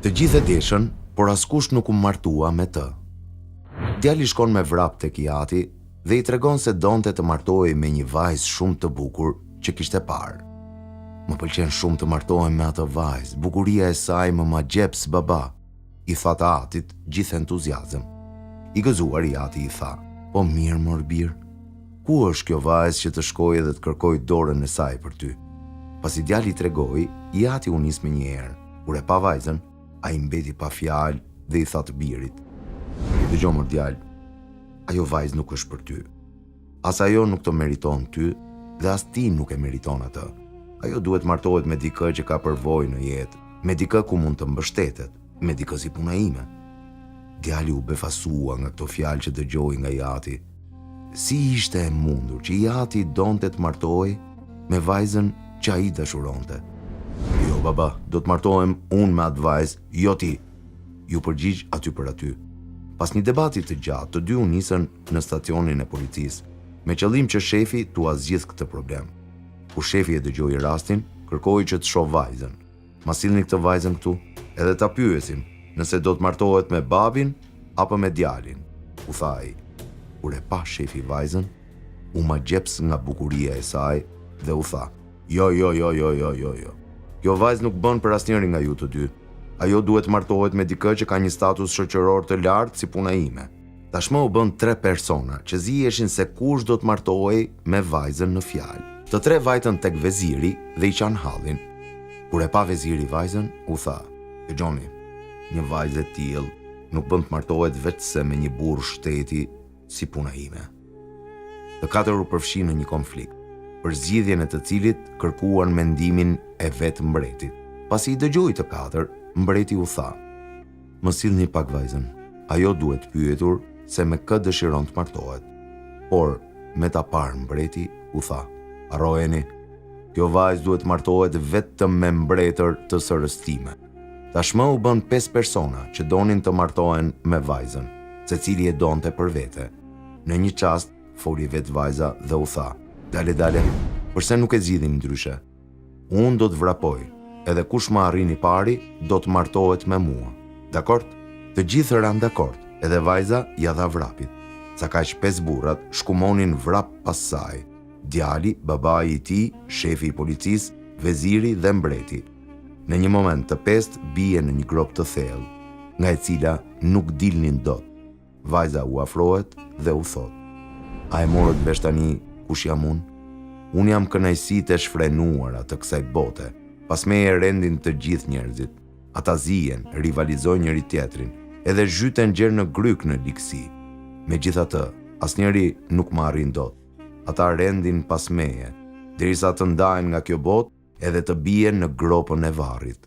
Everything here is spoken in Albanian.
Të gjithë e deshën, por askush nuk u martua me të. Djali shkon me vrap tek Jati dhe i tregon se donte të martohej me një vajzë shumë të bukur që kishte parë. Më pëlqen shumë të martohem me atë vajzë, bukuria e saj më ma gjeps baba, i tha të Atit gjithë entuziazëm. I gëzuar Jati i tha, po mirë mor bir, ku është kjo vajzë që të shkojë dhe të kërkoj dorën e saj për ty? Pasi djali i tregoi, Jati u nis me një herë. Kur e pa vajzën, ai mbeti pa fjalë dhe i tha të birit, dëgjoj mor djalë, ajo vajzë nuk është për ty. As ajo nuk të meriton ty dhe as ti nuk e meriton atë. Ajo duhet martohet me dikë që ka përvojë në jetë, me dikë ku mund të mbështetet, me dikë si puna ime. Djali u befasua nga këto fjalë që dëgjoi nga Jati. Si ishte e mundur që Jati donte të martohej me vajzën që ai dashuronte? Jo baba, do të martohem unë me atë vajzë, jo ti, ju përgjigj aty për aty. Pas një debati të gjatë, të dy u nisën në stacionin e policisë, me qëllim që shefi t'u azgjidh këtë problem. Kur shefi e dëgjoi rastin, kërkoi që të shoh vajzën. Ma sillni këtë vajzën këtu, edhe ta pyesim nëse do të martohet me babin apo me djalin, u tha ai. Kur e pa shefi vajzën, u ma gjeps nga bukuria e saj dhe u tha, jo. Kjo vajzë nuk bën për asnjërin nga ju të dy. Ajo duhet martohet me dikë që ka një status shoqëror të lartë si puna ime. Tashmë u bën 3 persona që ziheshin se kush do të martohej me vajzën në fjalë. Të 3 vajtën tek veziri dhe i qanë hallin. Kur e pa veziri vajzën, u tha, dëgjoni, një vajzë e tillë nuk bën të martohet vetëse me një burr shteti si puna ime. Të 4 u përfshin në një konflikt, për zgjidhjen e të cilit kërkuan mendimin e vetë mbretit. Pasi i dëgjoi të 4, mbreti u tha, më sillni pak vajzën, ajo duhet pyetur se me kë dëshiron të martohet. Por, me ta parë mbreti, u tha, harrojeni, kjo vajzë duhet martohet vetëm me mbretër të sërës time. Tashmë u bën 5 persona që donin të martohen me vajzën, secili e donte për vete. Në një çast, foli vetë vajza dhe u tha, dale, përse nuk e zgjidhim ndryshe? Unë do të vrapoj, edhe kush më arrin i pari, do të martohet me mua. Dakord? Të gjithë ranë dakord, edhe vajza ja dha vrapit. Sa kaq 5 burrat shkumonin vrap pas saj. Djali, babai i tij, shefi i policisë, veziri dhe mbreti. Në një moment të 5 bie në një grop të thellë, nga e cila nuk dilnin dot. Vajza u afrohet dhe u thot, a e morët vesh tani kush jam unë? Unë jam kënaqësitë e shfrenuara të kësaj bote. Pas meje rendin të gjithë njerëzit. Ata zihen, rivalizojnë njëri tjetrin, edhe zhyten gjerë në gryk në ligësi. Megjithatë, asnjëri nuk më arrin dot. Ata rendin pas meje, derisa të ndahen nga kjo botë edhe të bien në gropën e varrit.